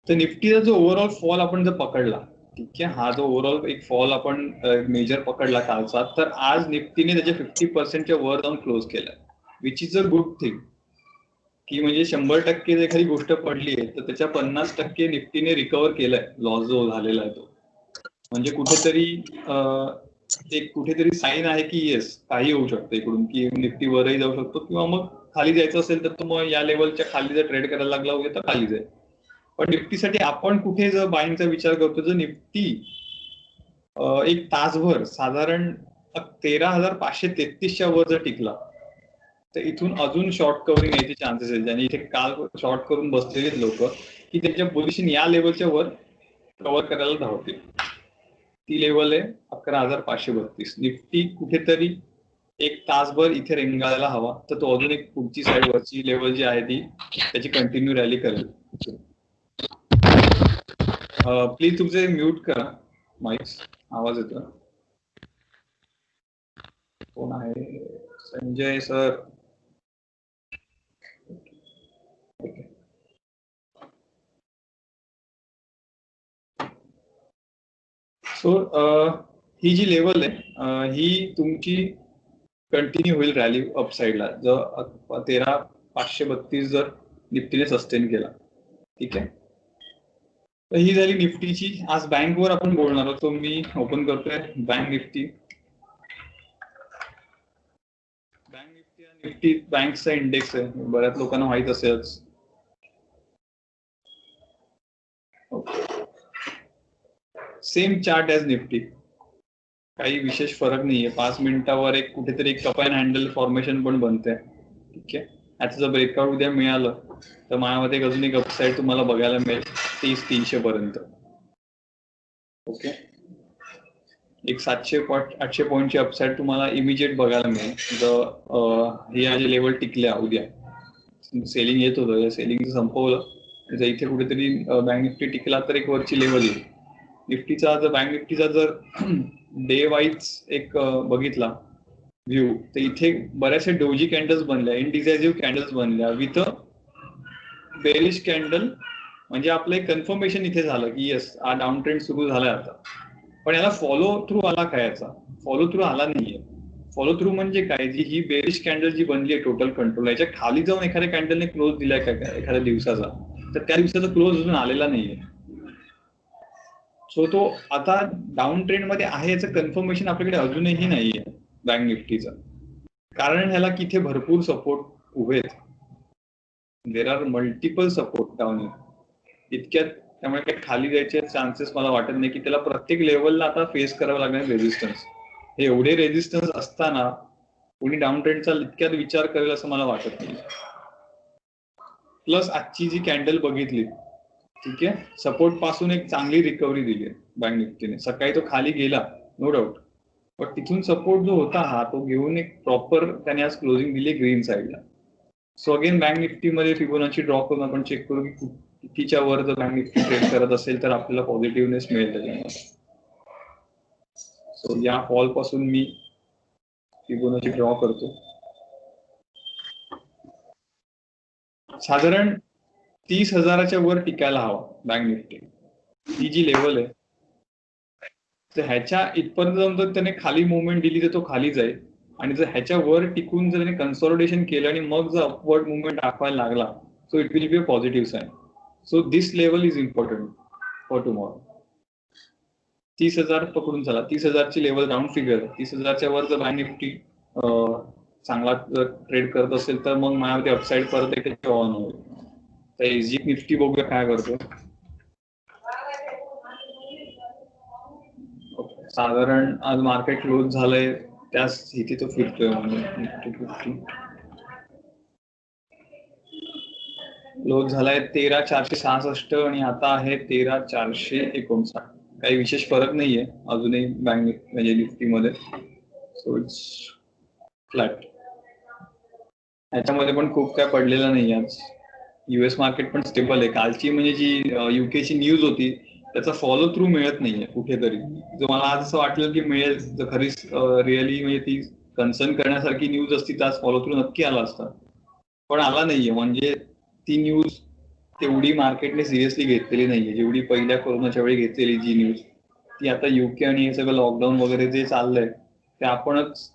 तर निफ्टीचा जो overall fall आपण जर पकडला, ठीक आहे, हा जो ओव्हरऑल एक फॉल आपण मेजर पकडला कालचा, तर आज निफ्टीने त्याच्या 50% वर जाऊन क्लोज केलाय, which is a good thing. की म्हणजे 100% जर एखादी गोष्ट पडली आहे तर त्याच्या 50% निफ्टीने रिकव्हर केलाय लॉस जो झालेला आहे तो. म्हणजे कुठेतरी एक कुठेतरी साईन आहे की येस काही होऊ शकतं इकडून, की निफ्टी वरही जाऊ शकतो किंवा मग खाली जायचं असेल तर मग या लेवलच्या खाली जर ट्रेड करायला लागला वगैरे तर खाली जाईल. पण निफ्टीसाठी आपण कुठे जर बाईंगचा विचार करतो, जर निफ्टी एक तासभर साधारण 13,533च्या वर जर टिकला तर इथून अजून शॉर्ट कव्हरिंग यायचे चान्सेस आहेत, ज्यांनी इथे काल शॉर्ट करून बसलेले लोक की त्यांच्या पोझिशन या लेवलच्या वर कव्हर करायला धावतील. ती लेवल आहे 11,532. निफ्टी कुठेतरी एक तासभर इथे रेंगाळायला हवा, तर तो अजून एक पुढची साईड वरची लेवल जी आहे ती त्याची कंटिन्यू रॅली करेल. प्लीज तुमचे म्यूट करा माईक्स, आवाज येतो. कोण आहे? संजय सर. सो ही जी लेवल आहे ही तुमची कंटिन्यू होईल रॅली अपसाईडला, जर 13,532 जर निफ्टीने सस्टेन केला. ठीक आहे, तर ही झाली निफ्टीची. आज बँकवर आपण बोलणार आहोत. मी ओपन करतोय बँक निफ्टी. बँक निफ्टी हा निफ्टी बँकचा इंडेक्स आहे, बऱ्याच लोकांना माहित असेलच. सेम चार्ट ॲज निफ्टी, काही विशेष फरक नाहीये. 5 मिनिटावर एक कुठेतरी एक कप अँड हँडल फॉर्मेशन पण बनते. ठीक आहे, याचं जर ब्रेकआउट उद्या मिळालं तर माझ्यामध्ये अजून एक अपसाईड तुम्हाला बघायला मिळेल 30-300 पर्यंत. ओके, एक 700-800 पॉईंटची अपसाईड तुम्हाला इमिजिएट बघायला मिळेल जर या जे लेवल टिकल्या उद्या. सेलिंग येत होतं, या सेलिंग संपवलं जर इथे कुठेतरी बँक निफ्टी टिकला तर एक वरची लेवल येईल निफ्टीचा. जर बँक निफ्टीचा जर डे वाईज एक बघितला व्ह्यू, तर इथे बऱ्याचशा डोजी कॅन्डल्स बनल्या, इनडिसायझिव्ह कॅन्डल्स बनल्या विथ बेरिश कॅन्डल. म्हणजे आपलं एक कन्फर्मेशन इथे झालं की येस हा डाऊन ट्रेंड सुरू झालाय आता. पण याला फॉलो थ्रू आला काय? याचा फॉलो थ्रू आला नाहीये. फॉलो थ्रू म्हणजे काय? जी ही बेरिश कॅन्डल जी बनली आहे टोटल कंट्रोल, याच्या खाली जाऊन एखाद्या कॅन्डलने क्लोज दिलाय का एखाद्या दिवसाचा, तर त्या दिवसाचा क्लोज अजून आलेला नाहीये. सो तो आता डाऊन ट्रेंड मध्ये आहे याचं कन्फर्मेशन आपल्याकडे अजूनही नाहीये बँक निफ्टीचं. कारण ह्याला किती भरपूर सपोर्ट उभे आहेत. There are multiple support down इतक्यात, त्यामुळे काही खाली जायचे चान्सेस मला वाटत नाही की त्याला प्रत्येक लेवलला आता फेस करावं लागणार रेझिस्टन्स. हे एवढे रेझिस्टन्स असताना कोणी डाऊन ट्रेंडचा इतक्यात विचार करेल असं मला वाटत नाही. प्लस आजची जी कॅन्डल बघितली, ठीक आहे, सपोर्ट पासून एक चांगली रिकव्हरी दिली आहे बँक निफ्टीने. सकाळी तो खाली गेला नो डाऊट, पण तिथून सपोर्ट जो होता हा तो घेऊन एक प्रॉपर त्याने आज क्लोजिंग दिली ग्रीन साईडला. सो अगेन बँक निफ्टीमध्ये फिबोनाची ड्रॉ करून आपण चेक करू की कितीच्या वर जर बँक निफ्टी ट्रेड करत असेल तर आपल्याला पॉझिटिव्हनेस मिळेल त्याच्यामध्ये. सो या फॉल पासून मी फिबोनाची ड्रॉ करतो. साधारण 30,000च्या वर टिकायला हवा बँक निफ्टी. ही जी लेवल आहे तर ह्याच्या इथपर्यंत जाऊन जर त्याने खाली मुवमेंट दिली तर तो खाली जाईल, आणि जर ह्याच्या वर टिकून जर त्याने कन्सॉलिडेशन केलं आणि मग जर अपवर्ड मुवमेंट दाखवायला लागला so it will be a positive sign. So this level is important for tomorrow. 30,000 पकडून चला, 30,000ची लेवल राऊंड फिगर. 30,000च्या वर जर बँक निफ्टी चांगला ट्रेड करत असेल तर मग माझ्यामध्ये अपसाईड परत एक ऑन होईल. तर एसजी निफ्टी बघूया काय करतो. साधारण आज मार्केट क्लोज झालंय त्याच इथे तो फिरतोय. निफ्टी 50 क्लोज झालाय 13,466 आणि आता आहे 13,459. काही विशेष फरक नाहीये अजूनही बँक म्हणजे निफ्टीमध्ये. So it's flat. ह्याच्यामध्ये पण खूप काय पडलेलं नाही आज. युएस मार्केट पण स्टेबल आहे. कालची म्हणजे जी युकेची न्यूज होती त्याचा फॉलो थ्रू मिळत नाहीये कुठेतरी. जो मला आज असं वाटलं की मिळेल, जर खरीच रिअली म्हणजे ती कन्सर्न करण्यासारखी न्यूज असती तर आज फॉलो थ्रू नक्की आला असता, पण आला नाहीये. म्हणजे ती न्यूज तेवढी मार्केटने सिरियसली घेतलेली नाहीये, जेवढी पहिल्या कोरोनाच्या वेळी घेतलेली जी न्यूज, ती आता युके आणि हे सगळं लॉकडाऊन वगैरे जे चाललंय ते आपणच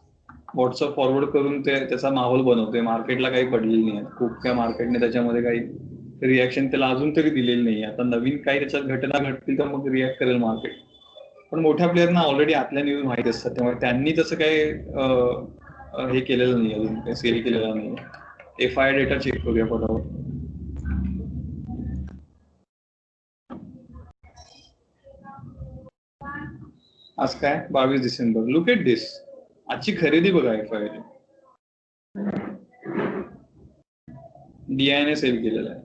व्हॉट्सअप फॉरवर्ड करून त्याचा माहोल बनवतोय. मार्केटला काही पडलेली नाही, खूप काय मार्केटने त्याच्यामध्ये काही रिॲक्शन त्याला अजून तरी दिलेली नाही. आता नवीन काही त्याच्यात घटना घडतील तर मग रिॲक्ट करेल मार्केट. पण मोठ्या प्लेअरना ऑलरेडी आतल्या न्यूज माहित असतात, त्यामुळे त्यांनी तसं काही हे केलेलं नाही, अजून काही सेल केलेलं नाही. FI डेटा चेक करूया पटापट. आज काय 22 डिसेंबर. लुक एट दिस, आजची खरेदी बघा. FI DI ने सेल केलेला आहे.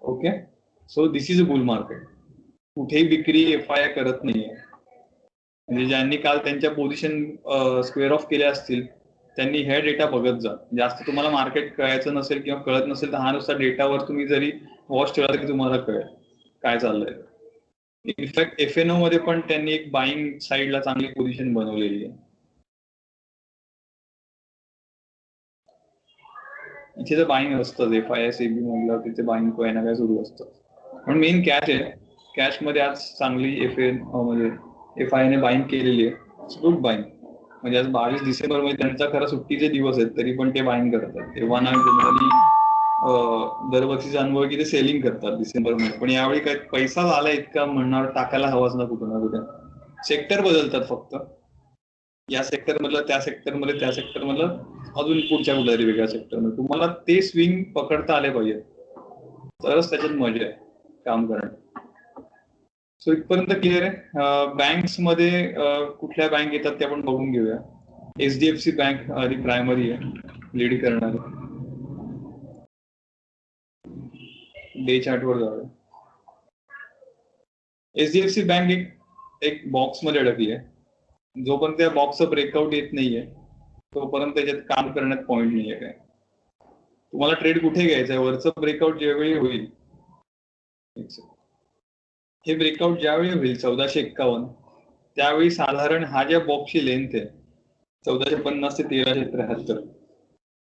Okay, so this is a bull market. कुठेही विक्री FI करत नाहीये. म्हणजे ज्यांनी काल त्यांच्या पोझिशन स्क्वेअर ऑफ केल्या असतील त्यांनी हे डेटा बघत जा. जास्त तुम्हाला मार्केट कळायचं नसेल किंवा कळत नसेल तर हा नुसता डेटावर तुम्ही जरी वॉच ठेवला की तुम्हाला कळेल काय चाललंय. इनफॅक्ट FNO मध्ये पण त्यांनी एक बाईंग साईडला चांगली पोझिशन बनवलेली आहे. इथे तर बाईंग असतं, FISAB मधलं तिथे बाईंग काय ना काय सुरू असतं. पण मेन कॅश आहे. कॅश मध्ये आज चांगली म्हणजे FI ने बाईंग केलेली आहे. Good buying. म्हणजे आज 22 डिसेंबर मध्ये त्यांचा खरा सुट्टीचे दिवस आहेत तरी पण ते बाईंग करतात. तेव्हा ना जनरली दरवर्षीचा अनुभव की ते सेलिंग करतात डिसेंबर मध्ये. पण यावेळी काय पैसा झाला इतका म्हणणार टाकायला हवाच ना कुठं ना कुठे. सेक्टर बदलतात फक्त, या सेक्टर मधलं त्या सेक्टर मध्ये, त्या सेक्टर मधलं अजून पुढच्या कुठल्या तरी वेगळ्या सेक्टर मध्ये. तुम्हाला ते स्विंग पकडता आले पाहिजे तरच त्याच्यात मजा आहे काम करण्यात. सो इथपर्यंत क्लिअर आहे. बँक्स मध्ये कुठल्या बँक येतात ते आपण बघून घेऊया. HDFC बँक आधी प्रायमरी आहे लीड करणारी. डे चार्ट वर जाऊया. HDFC बँक एक बॉक्स मध्ये अडकली आहे. जोपर्यंत त्या बॉक्सचं ब्रेकआउट येत नाहीये तोपर्यंत त्याच्यात काम करण्यात पॉईंट नाहीये. काय तुम्हाला ट्रेड कुठे घ्यायचंय? वरचं ब्रेकआउट ज्यावेळी होईल, हे ब्रेकआउट ज्यावेळी होईल 1451, त्यावेळी साधारण हा ज्या बॉक्सची लेंथ आहे 1450 ते 1373,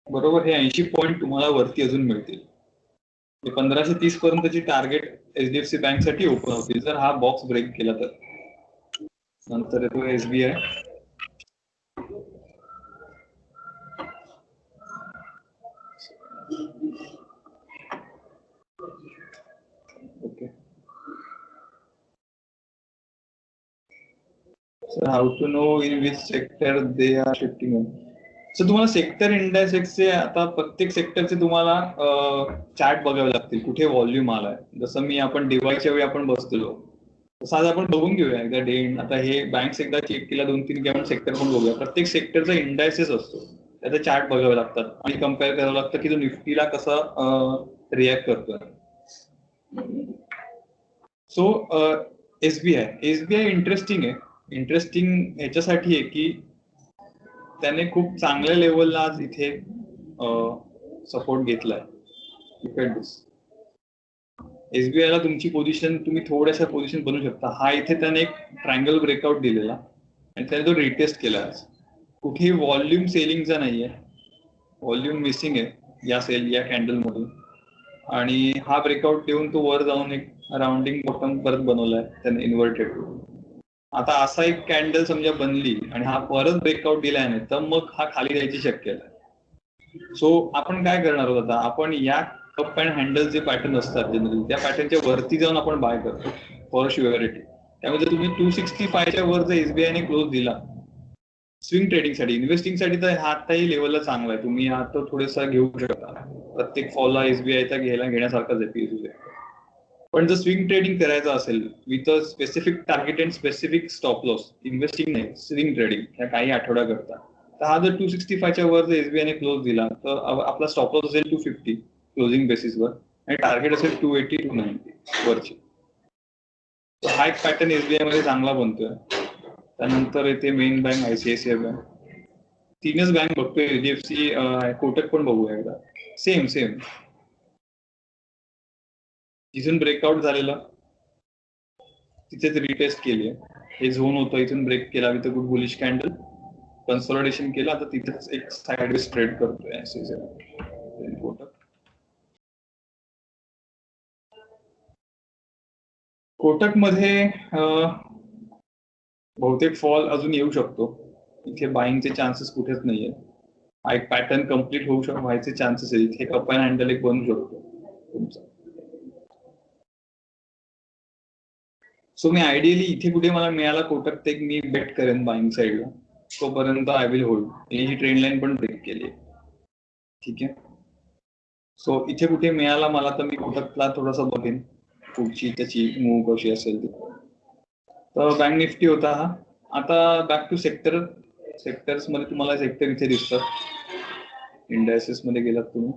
बरोबर, हे 80 पॉईंट तुम्हाला वरती अजून मिळतील. 1530 पर्यंतची टार्गेट HDFC बँक साठी ओपन होतील जर हा बॉक्स ब्रेक केला तर. नंतर येतो SBI. Okay, sir how to know in which sector they are shifting in. So तुम्हाला सेक्टर इंडेक्सचे आता प्रत्येक सेक्टरचे तुम्हाला चार्ट बघावे लागतील, कुठे व्हॉल्यूम आलाय. जसं मी आपण दिवाळीच्या वेळी आपण बसतो तसं आज आपण बघून घेऊया एकदा डे. आता हे बँक्स एकदा चेक केला 2-3 की आपण सेक्टर पण बघूया. प्रत्येक सेक्टरचा इंडायसेस असतो, त्याचे चार्ट बघावे लागतात आणि कम्पेअर करावं लागतं की तो निफ्टीला कसा रिॲक्ट करतोय. सो SBI इंटरेस्टिंग आहे. इंटरेस्टिंग ह्याच्यासाठी आहे की त्याने खूप चांगल्या लेवलला आज इथे सपोर्ट घेतलाय. SBI ला तुमची पोझिशन तुम्ही थोड्याशा पोझिशन बनवू शकता. हा इथे त्याने एक ट्रायंगल ब्रेकआउट दिलेला आणि त्याने तो रिटेस्ट केला. कुठेही व्हॉल्यूम सेलिंगचा नाहीये, व्हॉल्यूम मिसिंग आहे या कॅन्डल मधून. आणि हा ब्रेकआउट देऊन तो वर जाऊन एक राउंडिंग बॉटम परत बनवलाय त्याने इन्व्हर्टेड. आता असा एक कॅन्डल समजा बनली आणि हा परत ब्रेकआउट दिलाय नाही तर मग हा खाली जायची शक्यता आहे. सो आपण काय करणार आहोत आता, आपण या कप अँड हँडल जे पॅटर्न असतात जनरली त्या पॅटर्नच्या वरती जाऊन आपण बाय करतो फॉर शुअरिटी. त्यामध्ये तुम्ही 265च्या वर जर SBI ने क्लोज दिला स्विंग ट्रेडिंग साठी, इन्व्हेस्टिंग साठी तर हा आताही लेवलला चांगला आहे. तुम्ही आता थोडासा घेऊ शकता. प्रत्येक फॉलला SBI चा घेण्यासारखाच आहे PSU. पण जर स्विंग ट्रेडिंग करायचं असेल with a specific target and specific stop loss, investing नाही स्विंग ट्रेडिंग ह्या काही आठवड्या करता, तर हा जर 265च्या वर जर SBI ने क्लोज दिला तर आपला स्टॉप लॉस असेल 250 क्लोजिंग बेसिसवर आणि टार्गेट असेल 280-290 वरची. हा एक पॅटर्न SBI मध्ये चांगला बनतोय. त्यानंतर येते मेन बँक ICICI बँक. 3च बँक बघतोय. HDFC, कोटक पण बघूया एकदा. सेम इथून ब्रेकआउट झालेला तिथेच रिटेस्ट केली आहे. हे झोन होतं, इथून ब्रेक केला with good bullish candle, consolidation केलं. आता तिथेच एक साइडवेज ट्रेड करतोय कोटक. कोटक मध्ये बहुतेक फॉल अजून येऊ शकतो. इथे बाईंगचे चान्सेस कुठेच नाहीये. हा एक पॅटर्न कम्प्लीट होऊ शकतो, व्हायचे चान्सेस आहे. इथे कप अँड हँडल एक बनू शकतो तुमचा. सो मी आयडियली इथे कुठे मला मिळाला कोटक ते मी बेट करेन बाईंग साईडला. तोपर्यंत I will hold. He trend line पण ब्रेक केली. ठीक आहे. सो इथे कुठे मिळाला मला तर मी कोटकला थोडासा बघेन पुढची त्याची मूव कशी असेल ती. तर बँक निफ्टी होता हा. आता बॅक टू सेक्टर्स मध्ये तुम्हाला सेक्टर इथे दिसतात. इंडायसेस मध्ये गेलात तुम्ही.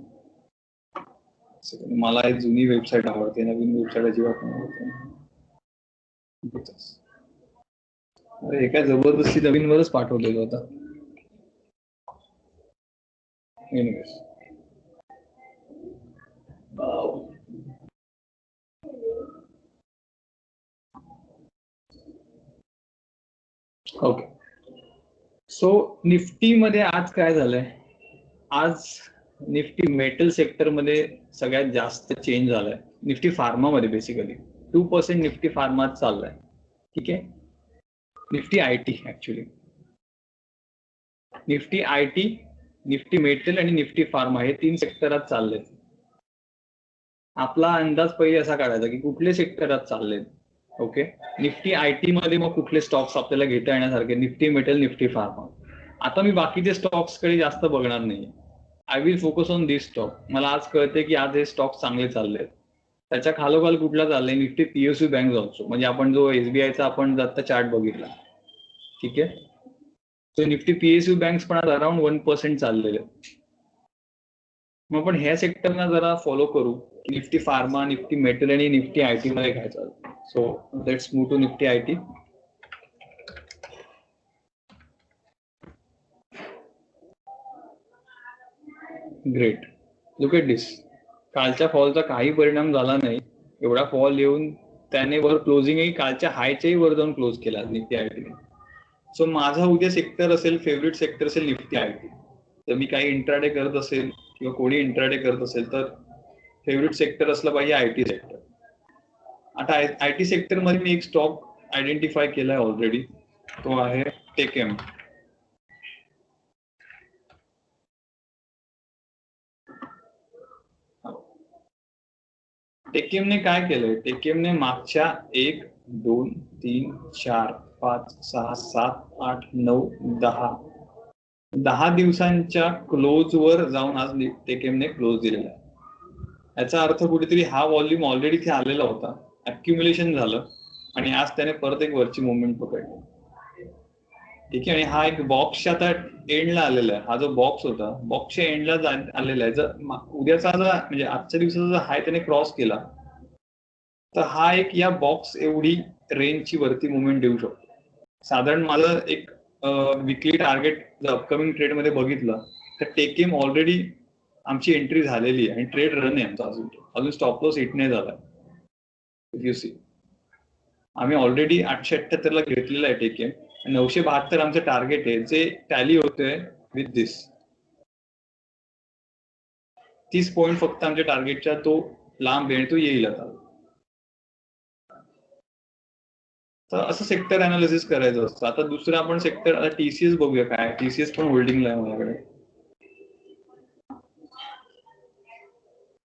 मला एक जुनी वेबसाईट आवडते, नवीन वेबसाईट अजिबात आवडते. अरे हे काय जबरदस्ती नवीनवरच पाठवलेलं होतं. Anyways okay. सो निफ्टी मध्ये आज काय झालंय, आज निफ्टी मेटल सेक्टर मध्ये सगळ्यात जास्त चेंज झालाय. निफ्टी फार्मा मध्ये बेसिकली 2% निफ्टी फार्मा चाललाय. ठीक आहे. Nifty IT actually, Nifty IT, Nifty metal आणि निफ्टी फार्मा हे 3 सेक्टरात चाललेत. आपला अंदाज पहिले असा काढायचा की कुठले सेक्टरात चाललेत. ओके. निफ्टी आयटी मध्ये मग कुठले स्टॉक्स आपल्याला घेता येण्यासारखे, निफ्टी मेटल, निफ्टी फार्मा. आता मी बाकीचे स्टॉक्स कडे जास्त बघणार नाही. I will focus on this stock. मला आज कळते की आज हे स्टॉक चांगले चाललेत. त्याच्या खालोखाल कुठला चाललाय, निफ्टी पीएसयू बँक ऑल्सो. म्हणजे आपण जो एसबीआयचा आपण आता चार्ट बघितला. ठीक आहे. तो निफ्टी पीएसयू बँक पण आज अराउंड 1% चाललेले. मग आपण ह्या सेक्टरना जरा फॉलो करू. निफ्टी फार्मा, निफ्टी मेटल आणि निफ्टी आयटी मध्ये काय चालतं. So let's move to Nifty IT. Great. Look at this. कालच्या फॉलचा काही परिणाम झाला नाही. एवढा फॉल येऊन त्याने वर क्लोजिंगही कालच्या हायच्याही वर जाऊन क्लोज केला निफ्टी आयटीने. सो माझा उद्या सेक्टर असेल, फेवरेट सेक्टर असेल निफ्टी आयटी. तर मी काही इंट्राडे करत असेल किंवा कोणी इंट्राडे करत असेल तर फेवरेट सेक्टर असलं पाहिजे आयटी सेक्टर. आता आयटी सेक्टर मध्ये मी एक स्टॉक आयडेंटिफाय केलाय ऑलरेडी. तो आहे टेकेम. टेकेमने काय केलंय, टेकेमने मागच्या 1, 2, 3, 4, 5, 6, 7, 8, 9, 10 दिवसांच्या क्लोज वर जाऊन आज टेकेमने क्लोज दिलेला आहे. याचा अर्थ कुठेतरी हा व्हॉल्यूम ऑलरेडी इथे आलेला होता, अक्युम्युलेशन झालं आणि आज त्याने परत एक वरची मुवमेंट पकडली. ठीक आहे. आणि हा एक बॉक्सच्या आता एंडला आलेला आहे. हा जो बॉक्स होता बॉक्सच्या एंडला आलेला आहे. जर उद्याचा म्हणजे आजच्या दिवसाचा जर हाय त्याने क्रॉस केला तर हा एक या बॉक्स एवढी रेंजची वरती मुवमेंट देऊ शकतो. साधारण माझं एक विकली टार्गेट जर अपकमिंग ट्रेड मध्ये बघितलं तर टेकेम ऑलरेडी आमची एंट्री झालेली आहे आणि ट्रेड रन आहे आमचा. अजून स्टॉप लॉस हिट नाही झाला. यू सी, आम्ही ऑलरेडी 878 ला घेतलेला आहे टेकेम. 972 आमचं टार्गेट आहे जे टॅली होतोय विथ दिस. 30 पॉईंट फक्त आमच्या टार्गेटच्या तो लांब आहे, तो येईल आता. तर असं सेक्टर अनालिसिस करायचं असतं. आता दुसरं आपण सेक्टर, आता टीसीएस बघूया काय. टीसीएस पण होल्डिंगला आहे माझ्याकडे.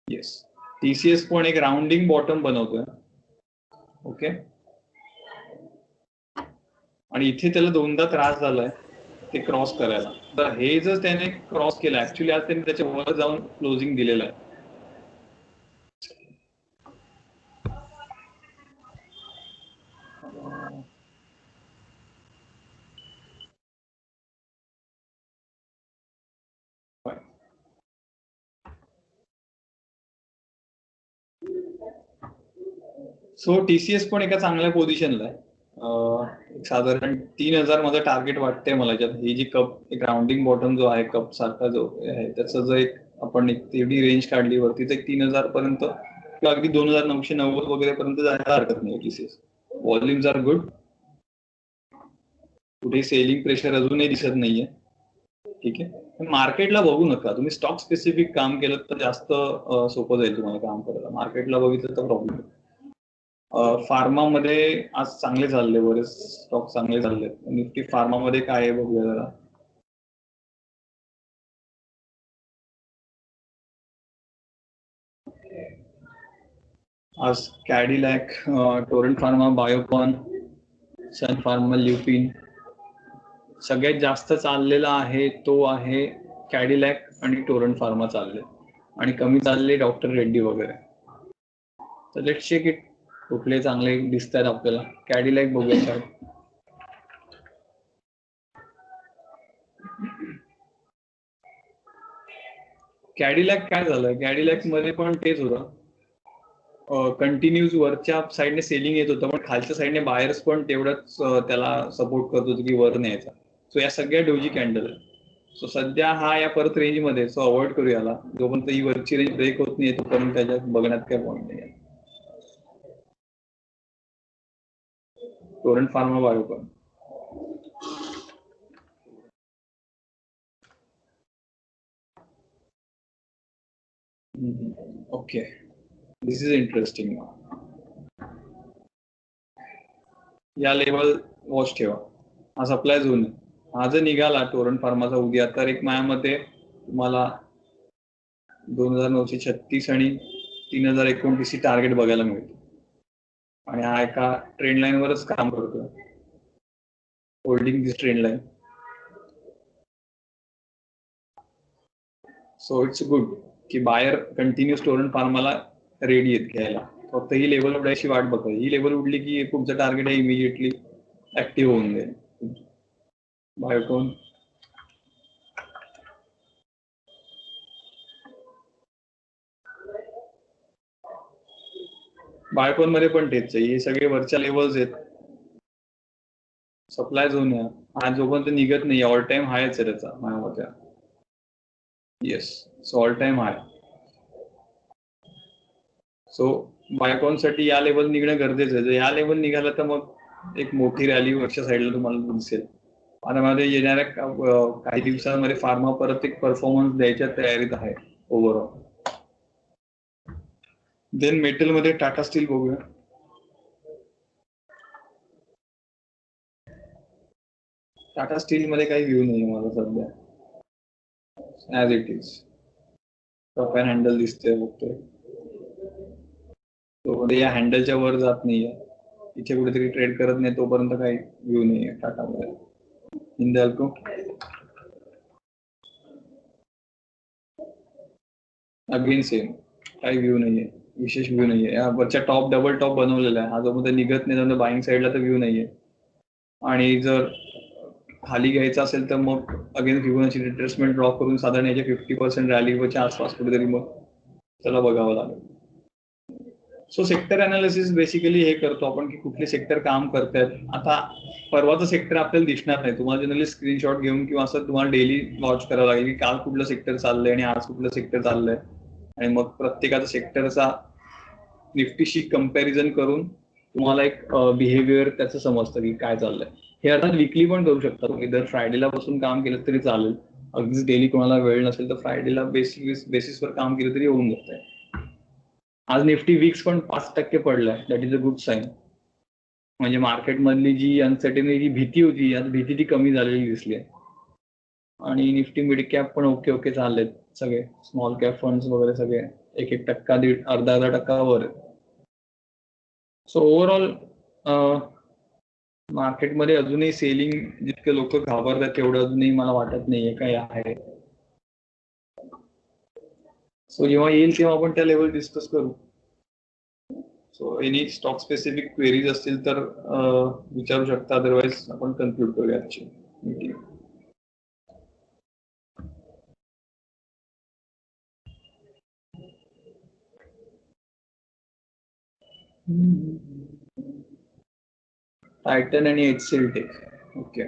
येस, टीसीएस पण एक राउंडिंग बॉटम बनवतोय. ओके. आणि इथे त्याला 2दा त्रास झालाय ते क्रॉस करायला. तर हे जर त्याने क्रॉस केलं, ऍक्च्युली आज त्याने त्याच्या वर जाऊन क्लोजिंग दिलेलं आहे. सो टीसीएस पण एका चांगल्या पोझिशनला आहे. साधारण 3000 माझं टार्गेट वाटतंय मला. ही जी कप एक राउंडिंग बॉटम जो आहे कप सारखा जो आहे त्याचा जो एक आपण एक तेवढी रेंज काढली वरती, एक 3000 पर्यंत किंवा अगदी 2990 वगैरे पर्यंत जायला हरकत नाही. TCS volumes are good. कुठे सेलिंग प्रेशर अजूनही दिसत नाहीये. ठीक आहे. मार्केटला बघू नका तुम्ही. स्टॉक स्पेसिफिक काम केलं तर जास्त सोपं जाईल तुम्हाला काम करायला. मार्केटला बघितलं तर प्रॉब्लेम. फार्मामध्ये आज चांगले चालले, बरेच स्टॉक चांगले चालले. निफ्टी फार्मामध्ये काय आहे बघूया जरा. आज कॅडिलॅक, टोरंट फार्मा, बायोकॉन, सन फार्मा, ल्युपिन. सगळ्यात जास्त चाललेला आहे तो आहे कॅडिलॅक आणि टोरंट फार्मा चालले, आणि कमी चालले डॉक्टर रेड्डी वगैरे. तर लेट्स चेक इट, कुठले चांगले दिसत आहेत आपल्याला. कॅडिलॅक बघूया चार्ट. कॅडिलॅक काय झालं, कॅडिलॅक मध्ये पण तेच होतं, कंटिन्यूज वरच्या साईडने सेलिंग येत होतं, पण खालच्या साईडने बायर्स पण तेवढंच त्याला सपोर्ट करत होतं की वर न्यायचा. सो या सगळ्या डोजी कॅन्डल आहे. सो सध्या हा या परत रेंज मध्ये, सो अवॉइड करू याला. जोपर्यंत ही वरची रेंज ब्रेक होत नाही तोपर्यंत त्याच्यात बघण्यात काय पॉईंट नाही. Torrent pharma, Biocon. Okay, this is interesting. या लेवल वॉच ठेवा, हा सप्लाय झोन आहे. हा जर निघाला टोरंट फार्माचा उद्या, तर एक माझ्यामध्ये तुम्हाला 2936 आणि 3029 टार्गेट बघायला मिळतो, आणि हा एका ट्रेंड लाईन वरच काम करतोय, holding this trend line. So it's good की बायर कंटिन्यूस टोरंट फार्माला रेडी आहेत घ्यायला. फक्त ही लेवल उडायची वाट बघा. ही लेवल उडली की तुमचं टार्गेट आहे इमिजिएटली ऍक्टिव्ह होऊन जाईल. बायोकॉन, बायोकॉन मध्ये पण तेच आहे, हे सगळे वरच्या लेवल्स आहेत, सप्लाय झोन आहे. हा जोपर्यंत निघत नाही, ऑल टाइम हायच आहे त्याचा माझ्या मते. येस, सो ऑल टाइम हाय. सो बायोकॉन साठी या लेवल निघणं गरजेचं आहे. जर या लेवल निघाला तर मग एक मोठी रॅली वरच्या साईडला तुम्हाला दिसेल. आता मध्ये येणाऱ्या काही दिवसांमध्ये फार्मा परत एक परफॉर्मन्स द्यायच्या तयारीत आहे ओव्हरऑल. देन मेटल मध्ये टाटा स्टील बघूया. टाटा स्टील मध्ये काही व्ह्यू नाही मला सध्या, as it is. Top and handle दिसते बघतोय, तो या हँडलच्या वर जात नाहीये, इथे कुठेतरी ट्रेड करत नाही तोपर्यंत काही व्ह्यू नाहीये टाटा मध्ये. हिंदाल्को, अगेन सेम, काही व्ह्यू नाहीये, विशेष व्ह्यू नाहीये. या वरच्या टॉप डबल टॉप बनवलेला आहे, हा जो मध्ये निघत नाही त्यामुळे बाईंग साईडला तर व्ह्यू नाहीये. आणि जर खाली घ्यायचा असेल तर मग अगेन फिबोनाची रिट्रेसमेंट ड्रॉ करून साधारण याच्या 50% रॅलीच्या आसपास कुठेतरी मग त्याला बघावं लागेल. सो सेक्टर अनालिसिस बेसिकली हे करतो आपण की कुठले सेक्टर काम करतात. आता परवाचं सेक्टर आपल्याला दिसणार नाही, तुम्हाला जनरली स्क्रीनशॉट घेऊन किंवा असं तुम्हाला डेली वॉच करावं लागेल की काल कुठलं सेक्टर चाललंय आणि आज कुठलं सेक्टर चाललंय, आणि मग प्रत्येकाचा सेक्टरचा निफ्टीशी कम्पॅरिझन करून तुम्हाला एक बिहेवियर त्याचं समजतं की काय चाललंय. हे अर्थात विकली पण करू शकता तुम्ही, दर फ्रायडेला बसून काम केलं तरी चालेल. अगदीच डेली कोणाला वेळ नसेल तर फ्रायडेला बेसिसवर काम केलं तरी होऊन जातंय. आज निफ्टी विक्स पण 5% पडलाय, that is a good sign. म्हणजे मार्केटमधली जी अनसर्टेनिटी, भीती होती, आज भीती ती कमी झालेली दिसली आहे. आणि निफ्टी मिड कॅप पण ओके ओके चाललेत सगळे, स्मॉल कॅप फंड्स वगैरे सगळे 1-1%, अर्धा टक्का वर. सो ओव्हरऑल मार्केटमध्ये अजूनही सेलिंग जितके लोक घाबरतात तेवढं अजूनही मला वाटत नाहीये काय आहे. सो जेव्हा येईल तेव्हा आपण त्या लेवल डिस्कस करू. So any stock specific queries असतील तर विचारू शकता, अदरवाईज आपण कन्क्लूड करूया आजची मीटिंग. टायटन आणि HCL tech. Okay,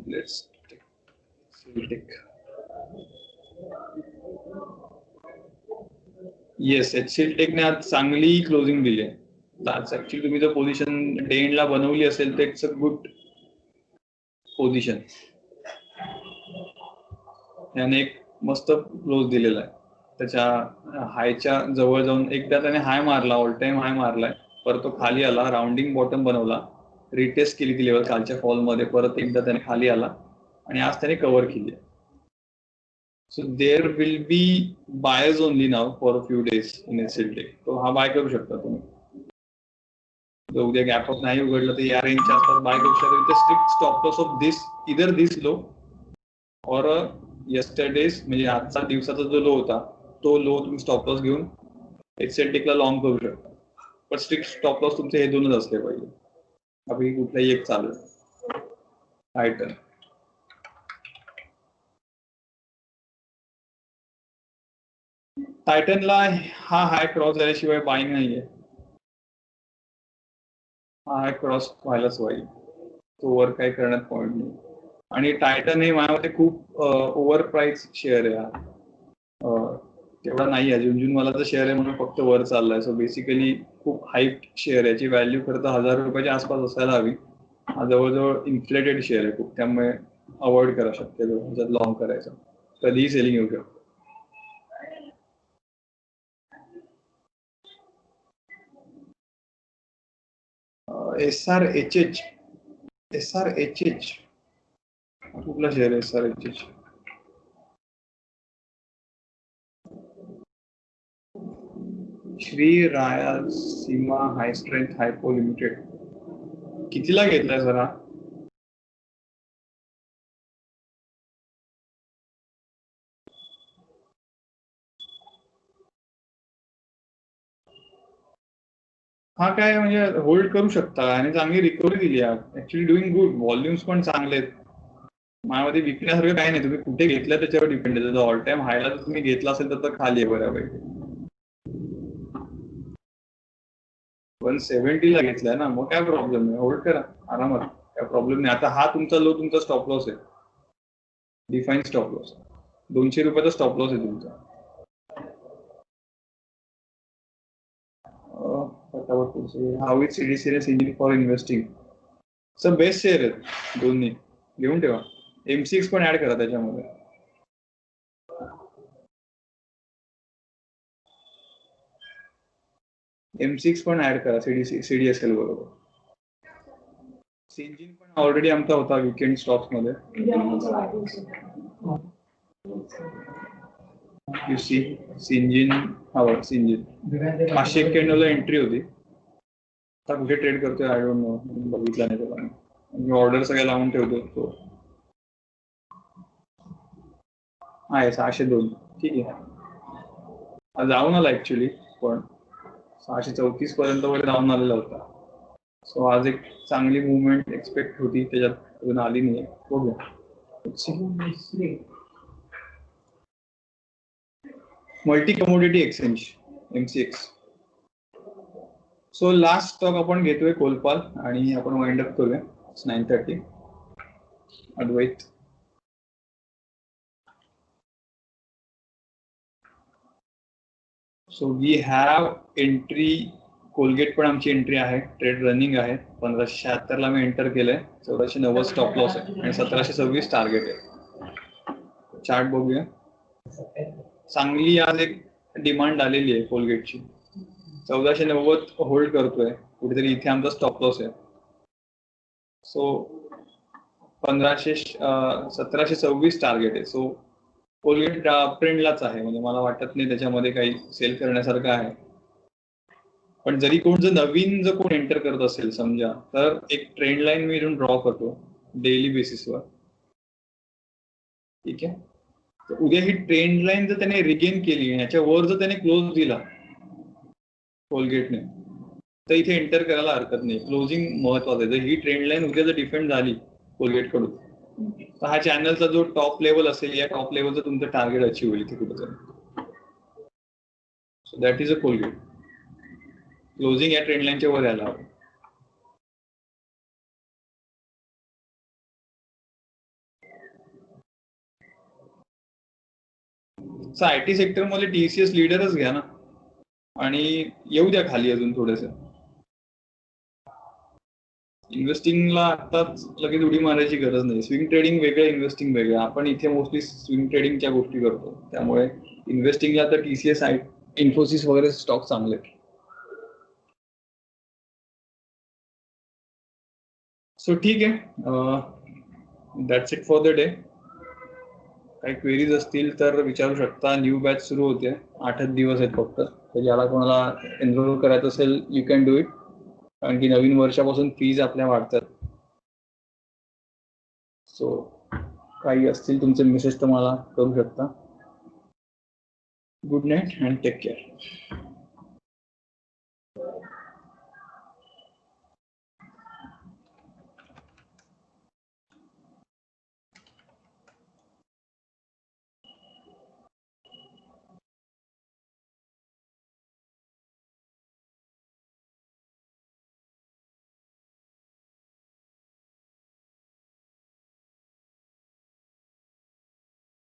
let's HCL tech. Yes, HCL टेकने आज चांगली क्लोजिंग दिली आहे. आज ऍक्च्युअली तुम्ही जर पोझिशन डे एंडला बनवली असेल तर इट्स अ गुड पोझिशन. याने एक मस्त क्लोज दिलेला आहे. त्याच्या हायच्या जवळ जाऊन एकदा त्याने हाय मारला, ऑल टाइम हाय मारलाय, परत तो खाली आला, राऊंडिंग बॉटम बनवला, रिटेस्ट केली ती लेवल कालच्या फॉलमध्ये, परत एकदा त्याने खाली आला आणि आज त्याने कव्हर केली. So there will be buyers only now for a few days in SLT. तो हा बाय करू शकता तुम्ही. जर उद्या गॅप अप नाही उघडलं तर या रेंजच्या आसपास बाय करू शकता with strict stop loss of this इधर दिस लो और यस्टरडेज, म्हणजे आजचा दिवसाचा जो लो होता तो लो तुम्ही स्टॉप लॉस घेऊन एक्सेल्टिकला लॉंग करू शकता. पण स्ट्रिक्ट स्टॉप लॉस तुमचे हे दोनच असले पाहिजे. आपली कुठलाही एक चालेल. टायटन टायटनला हा हाय क्रॉस झाल्याशिवाय बाईंग नाहीये. हा हाय क्रॉस व्हायलाच पाहिजे, तो वर काही करण्यात पॉईंट नाही. आणि टायटन हे माझ्यामध्ये खूप ओव्हर प्राइस शेअर आहे. तेवढा नाही आहे. झुंझुनवालाचा शेअर आहे म्हणून फक्त वर चाललाय. सो बेसिकली खूप हाईप शेअर, याची व्हॅल्यू खरं तर 1000 रुपयाच्या आसपास असायला हवी. हा जवळजवळ इन्फ्लेटेड शेअर आहे खूप, त्यामुळे अवॉइड करा शक्यतो ह्याच्यात लॉंग करायचं. कधीही सेलिंग येऊ शकतो. SRHH कुठला शेअर आहे SRHH? Shri Rayalaseema high strength हायपो limited. कितीला घेतलाय जरा? हा काय म्हणजे होल्ड करू शकता आणि चांगली रिकव्हरी दिली आहे. ऍक्च्युली डुईंग गुड, व्हॉल्युम्स पण चांगले आहेत. माझ्यामध्ये विकण्यासारखं काही नाही, तुम्ही कुठे घेतलं त्याच्यावर डिपेंड आहे. ऑल टाइम हायला जर तुम्ही घेतला असेल तर खाली आहे बऱ्यापैकी. 170 ला घेतलाय ना, मग काय प्रॉब्लेम नाही, होल्ड करा आरामात, काय प्रॉब्लेम नाही. आता हा तुमचा लो, तुमचा स्टॉप लॉस आहे, डिफाईन स्टॉप लॉस. 200 रुपयाचा स्टॉप लॉस आहे तुमचा. How is CDCS engine for investing. Sir best share आहेत दोन्ही, घेऊन ठेवा. M6 पण ऍड करा त्याच्यामध्ये. M6 पण ऍड करा CDSL बरोबर. सिंजिन पण ऑलरेडी आमचा होता विकेंड स्टॉक्स मध्ये. सी सिंजिन हवं, सिंजिन 591 ला एंट्री होती. आता कुठे ट्रेड करतोय आय डोंट नो, बघितला नाही त्याला. मी ऑर्डर सगळ्या लावून ठेवतो तो. आहे 602, ठीक आहे. जाऊन आला ऍक्च्युली, पण 634 पर्यंत वगैरे जाऊन आलेला होता. सो आज एक चांगली मुवमेंट एक्सपेक्ट होती, त्याच्यात अजून आली नाही. बघूया. Multi commodity exchange MCX. So last stock आपण घेतोय कोलपाल आणि आपण वाइंड अप करूया. 9:30. Advait. So we have entry. Colgate पण आमची एंट्री आहे, ट्रेड रनिंग आहे. 1576 ला मी एंटर केलंय. 1490 स्टॉप लॉस आहे आणि 1726 टार्गेट आहे. चार्ट बघूया. चांगली आज एक डिमांड आलेली आहे कोलगेटची. 1490 होल्ड करतोय कुठेतरी, इथे आमचा स्टॉप लॉस आहे. सो 1726 टार्गेट आहे. सो कोलगेट ट्रेंडलाच आहे, म्हणजे मला वाटत नाही त्याच्यामध्ये काही सेल करण्यासारखं आहे. पण जरी कोण जर नवीन जर कोण एंटर करत असेल समजा, तर एक ट्रेंड लाईन मी इथून ड्रॉ करतो डेली बेसिसवर. ठीक आहे. तर उद्या ही ट्रेंड लाईन जर त्याने रिगेन केली, याच्यावर जर त्याने क्लोज दिला कोलगेटने, तर इथे एंटर करायला हरकत नाही. क्लोजिंग महत्वाचं आहे. जर ही ट्रेंड लाईन उद्या जर डिफेंड झाली कोलगेट कडून, तर हा चॅनलचा जो टॉप लेवल असेल, या टॉप लेवलचं तुमचं टार्गेट अचीव होईल इथे कुठेतरी. So that is a Colgate. Closing या ट्रेंड लाईनच्या वर यायला हवं. IT सेक्टर मध्ये TCS लीडरच घ्या ना, आणि येऊ द्या खाली अजून थोडंसं. इन्व्हेस्टिंगला आताच लगेच उडी मारायची गरज नाही. स्विंग ट्रेडिंग वेगळं, इन्व्हेस्टिंग वेगळं. आपण इथे मोस्टली स्विंग ट्रेडिंगच्या गोष्टी करतो, त्यामुळे इन्व्हेस्टिंगला तर TCS, इन्फोसिस वगैरे स्टॉक चांगले. सो ठीक आहे, that's it for the day. काही क्वेरीज असतील तर विचारू शकता. न्यू बॅच सुरू होते, 8च दिवस आहेत फक्त. तर ज्याला कोणाला एनरोल करायचं असेल यू कॅन डू इट, कारण की नवीन वर्षापासून फीज आपल्या वाढतात. सो काही असतील तुमचे मेसेज तर मला करू शकता. Good night and take care.